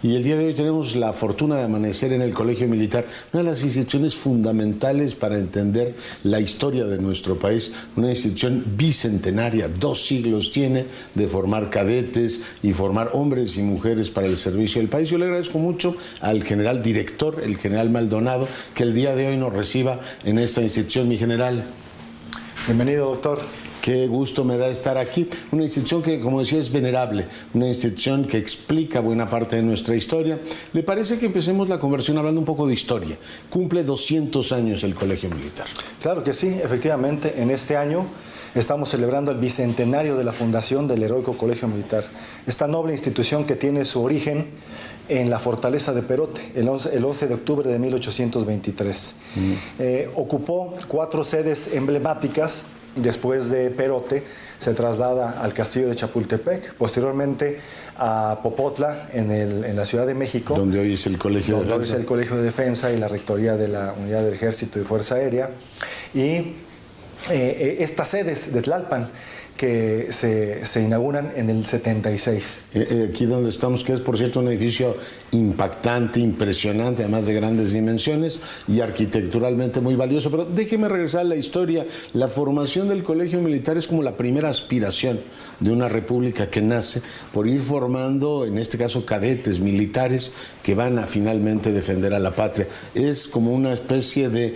Y el día de hoy tenemos la fortuna de amanecer en el Colegio Militar, una de las instituciones fundamentales para entender la historia de nuestro país, una institución bicentenaria, 2 siglos tiene de formar cadetes y formar hombres y mujeres para el servicio del país. Yo le agradezco mucho al general director, el general Maldonado, que el día de hoy nos reciba en esta institución. Mi general. Bienvenido, doctor. Qué gusto me da estar aquí. Una institución que, como decía, es venerable, una institución que explica buena parte de nuestra historia. ¿Le parece que empecemos la conversación hablando un poco de historia? Cumple 200 años el Colegio Militar. Claro que sí, efectivamente, en este año estamos celebrando el bicentenario de la fundación del heroico Colegio Militar. Esta noble institución que tiene su origen en la fortaleza de Perote, el 11 de octubre de 1823. Ocupó 4 sedes emblemáticas. Después de Perote se traslada al castillo de Chapultepec, posteriormente a Popotla en la Ciudad de México, donde hoy es el Colegio de Defensa. Hoy es el Colegio de Defensa y la Rectoría de la Unidad del Ejército y Fuerza Aérea, y estas sedes de Tlalpan que se inauguran en el 76. Aquí donde estamos, que es por cierto un edificio impactante, impresionante, además de grandes dimensiones y arquitecturalmente muy valioso. Pero déjeme regresar a la historia. La formación del Colegio Militar es como la primera aspiración de una república que nace por ir formando, en este caso, cadetes militares que van a finalmente defender a la patria. Es como una especie de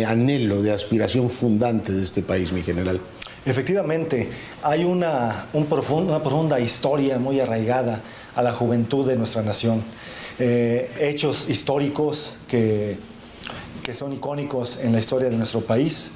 anhelo, de aspiración fundante de este país, mi general. Efectivamente, hay una profunda historia muy arraigada a la juventud de nuestra nación. Hechos históricos que son icónicos en la historia de nuestro país.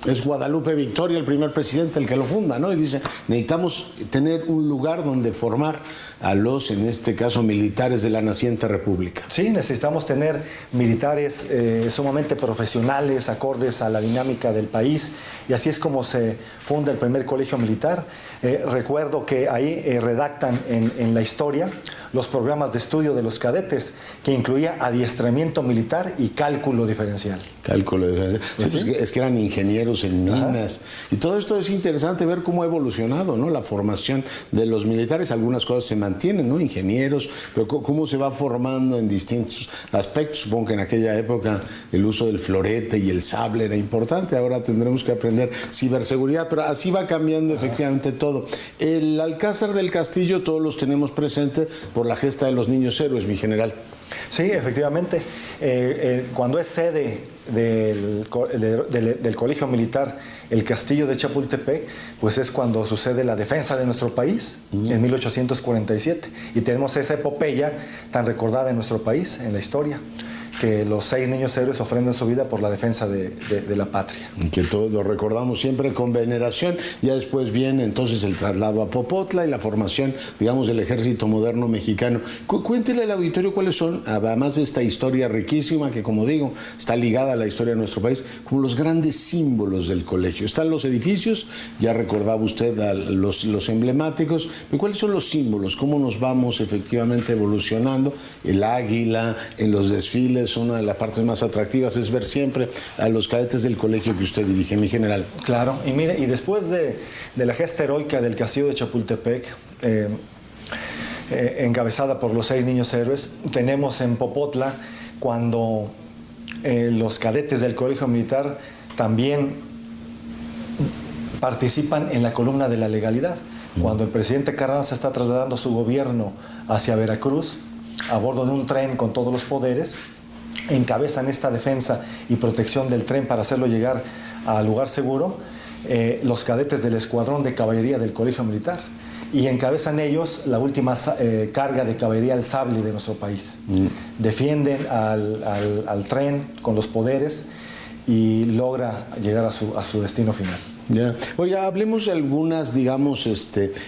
Es Guadalupe Victoria, el primer presidente, el que lo funda, ¿no? Y dice, necesitamos tener un lugar donde formar a los, en este caso, militares de la naciente república. Sí, necesitamos tener militares sumamente profesionales, acordes a la dinámica del país, y así es como se funda el primer colegio militar. Recuerdo que ahí redactan en la historia los programas de estudio de los cadetes, que incluía adiestramiento militar y cálculo diferencial. Cálculo diferencial. Pues sí, sí. Es que eran ingenieros en minas. Ajá. Y todo esto es interesante ver cómo ha evolucionado, ¿no? La formación de los militares. Algunas cosas se mantienen, ¿no? Ingenieros, pero cómo se va formando en distintos aspectos. Supongo que en aquella época el uso del florete y el sable era importante. Ahora tendremos que aprender ciberseguridad, pero así va cambiando efectivamente todo. El Alcázar del Castillo todos los tenemos presente por la gesta de los niños héroes, mi general. Sí, efectivamente. Cuando es sede del Colegio Militar el castillo de Chapultepec, pues es cuando sucede la defensa de nuestro país, en 1847. Y tenemos esa epopeya tan recordada en nuestro país, en la historia, que los 6 niños héroes ofrendan su vida por la defensa de la patria. Y que todos lo recordamos siempre con veneración. Ya después viene entonces el traslado a Popotla y la formación, digamos, del ejército moderno mexicano. Cuéntele al auditorio cuáles son, además de esta historia riquísima que, como digo, está ligada a la historia de nuestro país, como los grandes símbolos del colegio. Están los edificios, ya recordaba usted a los emblemáticos, pero ¿cuáles son los símbolos? ¿Cómo nos vamos efectivamente evolucionando? El águila, en los desfiles. Una de las partes más atractivas es ver siempre a los cadetes del colegio que usted dirige, mi general. Claro, y mire, y después de la gesta heroica del castillo de Chapultepec, encabezada por los 6 niños héroes, tenemos en Popotla cuando los cadetes del colegio militar también participan en la columna de la legalidad. Cuando el presidente Carranza está trasladando su gobierno hacia Veracruz, a bordo de un tren con todos los poderes, encabezan esta defensa y protección del tren para hacerlo llegar al lugar seguro, los cadetes del escuadrón de caballería del Colegio Militar, y encabezan ellos la última carga de caballería al sable de nuestro país. Defienden al tren con los poderes y logra llegar a su destino final. Ya. Oiga, hablemos de algunas, digamos,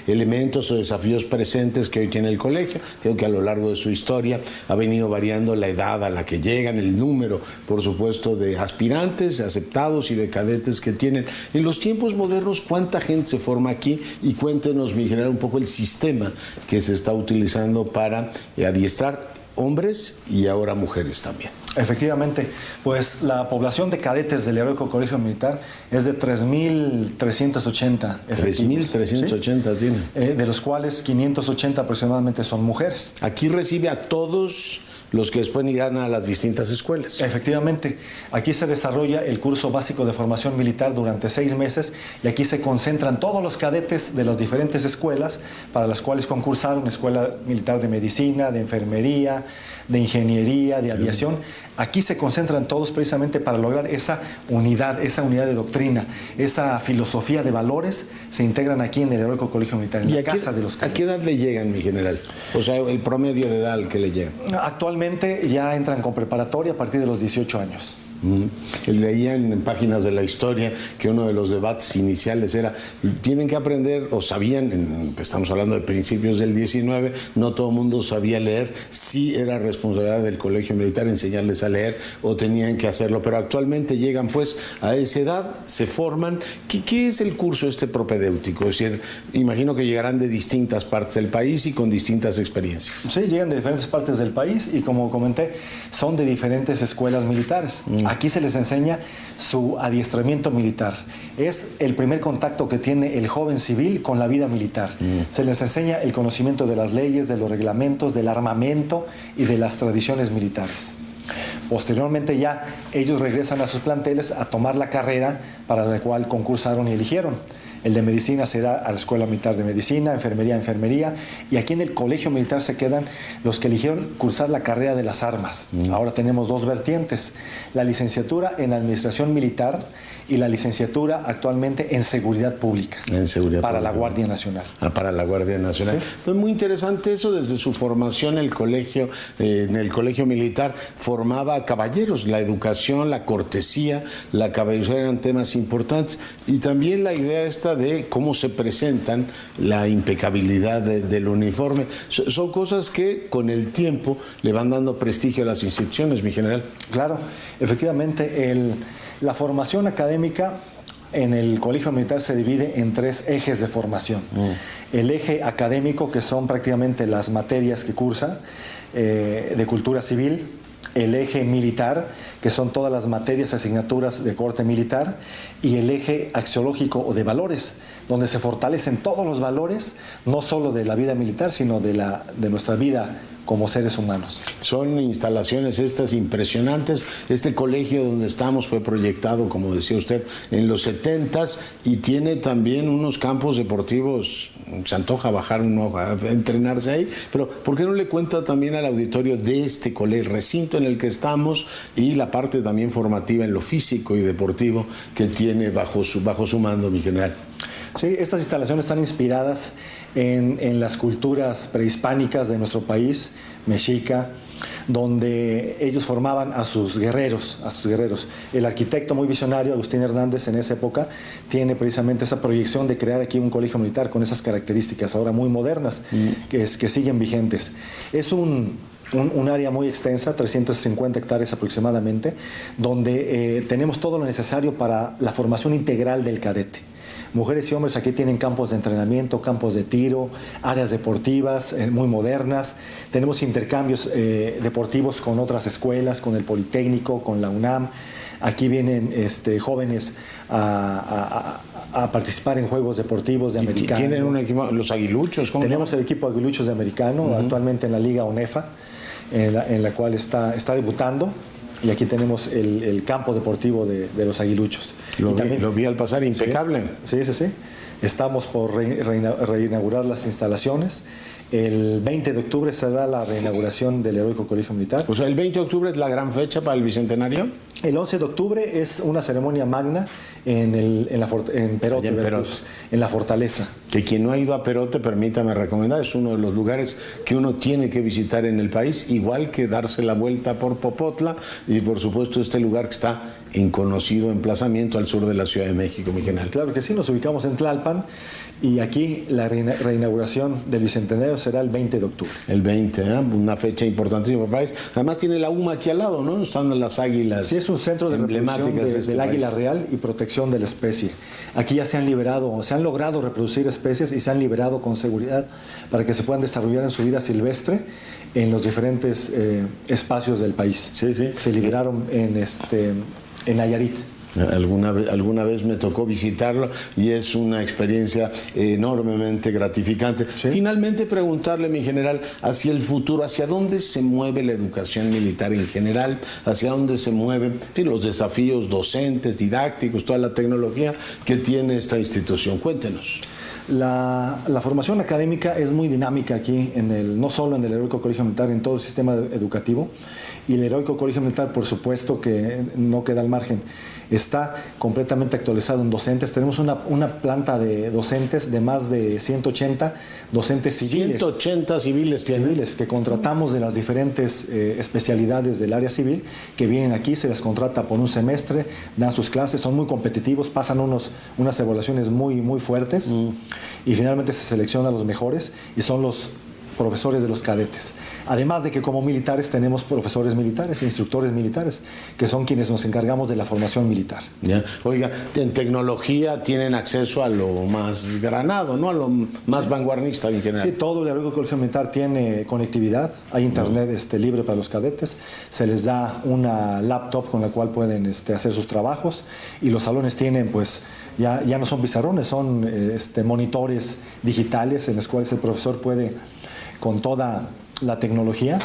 elementos o desafíos presentes que hoy tiene el colegio. Creo que a lo largo de su historia ha venido variando la edad a la que llegan, el número, por supuesto, de aspirantes, aceptados y de cadetes que tienen. En los tiempos modernos, ¿cuánta gente se forma aquí? Y cuéntenos, mi general, un poco el sistema que se está utilizando para adiestrar hombres y ahora mujeres también. Efectivamente, pues la población de cadetes del Heroico Colegio Militar es de 3.380 efectivos. 3.380 ¿sí? tiene. De los cuales 580 aproximadamente son mujeres. Aquí recibe a todos los que después irán a las distintas escuelas. Efectivamente, aquí se desarrolla el curso básico de formación militar durante 6 meses y aquí se concentran todos los cadetes de las diferentes escuelas para las cuales concursaron: Escuela Militar de Medicina, de Enfermería, de Ingeniería, de Aviación. Aquí se concentran todos precisamente para lograr esa unidad de doctrina, esa filosofía de valores, se integran aquí en el Heroico Colegio Militar, en la casa de los cadetes. ¿A qué edad le llegan, mi general? O sea, el promedio de edad al que le llega. Actualmente ya entran con preparatoria a partir de los 18 años. Leía en páginas de la historia que uno de los debates iniciales era: tienen que aprender, o sabían, estamos hablando de principios del 19, no todo el mundo sabía leer, sí era responsabilidad del Colegio Militar enseñarles a leer o tenían que hacerlo, pero actualmente llegan pues a esa edad, se forman. ¿Qué es el curso propedéutico? Es decir, imagino que llegarán de distintas partes del país y con distintas experiencias. Sí, llegan de diferentes partes del país y, como comenté, son de diferentes escuelas militares. Aquí se les enseña su adiestramiento militar. Es el primer contacto que tiene el joven civil con la vida militar. Se les enseña el conocimiento de las leyes, de los reglamentos, del armamento y de las tradiciones militares. Posteriormente ya ellos regresan a sus planteles a tomar la carrera para la cual concursaron y eligieron. El de medicina se da a la Escuela Militar de Medicina, enfermería, y aquí en el Colegio Militar se quedan los que eligieron cursar la carrera de las armas. Ahora tenemos 2 vertientes: la licenciatura en Administración Militar y la licenciatura actualmente en Seguridad Pública. En Seguridad para Pública. La Guardia Nacional. Para la Guardia Nacional. Sí. Entonces, muy interesante eso. Desde su formación en el colegio militar formaba caballeros. La educación, la cortesía, la caballerosidad eran temas importantes, y también la idea de cómo se presentan, la impecabilidad del uniforme. Son cosas que con el tiempo le van dando prestigio a las instituciones, mi general. Claro, efectivamente, la formación académica en el Colegio Militar se divide en 3 ejes de formación. El eje académico, que son prácticamente las materias que cursa, de cultura civil; el eje militar, que son todas las materias, asignaturas de corte militar; y el eje axiológico o de valores, donde se fortalecen todos los valores, no solo de la vida militar, sino de nuestra vida como seres humanos. Son instalaciones estas impresionantes. Este colegio donde estamos fue proyectado, como decía usted, en los 70s, y tiene también unos campos deportivos. Se antoja bajar uno a entrenarse ahí, pero ¿por qué no le cuenta también al auditorio de este colegio, el recinto en el que estamos, y la parte también formativa en lo físico y deportivo que tiene bajo su mando, mi general? Sí, estas instalaciones están inspiradas en las culturas prehispánicas de nuestro país, mexica, donde ellos formaban a sus guerreros. El arquitecto muy visionario, Agustín Hernández, en esa época, tiene precisamente esa proyección de crear aquí un colegio militar con esas características ahora muy modernas, que siguen vigentes. Es un área muy extensa, 350 hectáreas aproximadamente, donde tenemos todo lo necesario para la formación integral del cadete. Mujeres y hombres aquí tienen campos de entrenamiento, campos de tiro, áreas deportivas muy modernas. Tenemos intercambios deportivos con otras escuelas, con el Politécnico, con la UNAM. Aquí vienen jóvenes a participar en juegos deportivos de americano. ¿Tienen un equipo, los aguiluchos? Tenemos el equipo aguiluchos de americano, actualmente en la Liga ONEFA, en la cual está debutando. Y aquí tenemos el campo deportivo de los aguiluchos. Lo vi al pasar, impecable. Sí. Estamos por reinaugurar las instalaciones. El 20 de octubre será la reinauguración del Heroico Colegio Militar. O sea, ¿el 20 de octubre es la gran fecha para el Bicentenario? El 11 de octubre es una ceremonia magna en Perote, Veracruz, en la Fortaleza. Que quien no ha ido a Perote, permítame recomendar, es uno de los lugares que uno tiene que visitar en el país, igual que darse la vuelta por Popotla y, por supuesto, este lugar que está en conocido emplazamiento al sur de la Ciudad de México, mi general. Claro que sí, nos ubicamos en Tlalpan. Y aquí la reinauguración del Bicentenario será el 20 de octubre. El 20, una fecha importantísima para el país. Además tiene la UMA aquí al lado, ¿no? Están las águilas. Sí, es un centro de reproducción del águila real y protección de la especie. Aquí ya se han logrado reproducir especies y se han liberado con seguridad para que se puedan desarrollar en su vida silvestre en los diferentes espacios del país. Sí, sí. Se liberaron en Nayarit. Alguna vez me tocó visitarlo y es una experiencia enormemente gratificante. Sí. Finalmente preguntarle, mi general, hacia el futuro, hacia dónde se mueve la educación militar en general, hacia dónde se mueven los desafíos docentes, didácticos, toda la tecnología que tiene esta institución. Cuéntenos. La formación académica es muy dinámica aquí, no solo en el Heroico Colegio Militar, en todo el sistema educativo. Y el Heroico Colegio Militar, por supuesto que no queda al margen. Está completamente actualizado en docentes. Tenemos una planta de docentes de más de 180 docentes civiles. 180 civiles tienen. Civiles que contratamos de las diferentes especialidades del área civil, que vienen aquí, se les contrata por un semestre, dan sus clases, son muy competitivos, pasan unas evaluaciones muy fuertes y finalmente se selecciona a los mejores y son los profesores de los cadetes. Además de que como militares tenemos profesores militares, instructores militares, que son quienes nos encargamos de la formación militar. Ya. Oiga, en tecnología tienen acceso a lo más granado, ¿no? A lo más vanguardista en general. Sí, todo el Heroico Colegio Militar tiene conectividad, hay internet libre para los cadetes, se les da una laptop con la cual pueden hacer sus trabajos y los salones tienen pues ya no son pizarrones, son monitores digitales en los cuales el profesor puede con toda la tecnología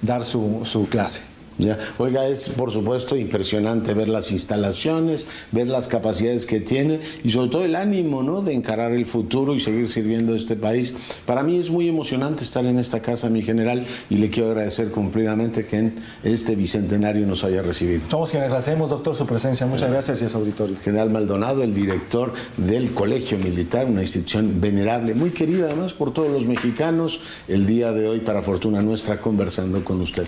dar su clase. Ya. Oiga, es por supuesto impresionante ver las instalaciones, ver las capacidades que tiene y sobre todo el ánimo, ¿no?, de encarar el futuro y seguir sirviendo a este país. Para mí es muy emocionante estar en esta casa, mi general, y le quiero agradecer cumplidamente que en este bicentenario nos haya recibido. Somos quienes agradecemos, doctor, su presencia. Muchas gracias y a su auditorio. General Maldonado, el director del Colegio Militar, una institución venerable, muy querida además por todos los mexicanos, el día de hoy, para fortuna nuestra, conversando con usted.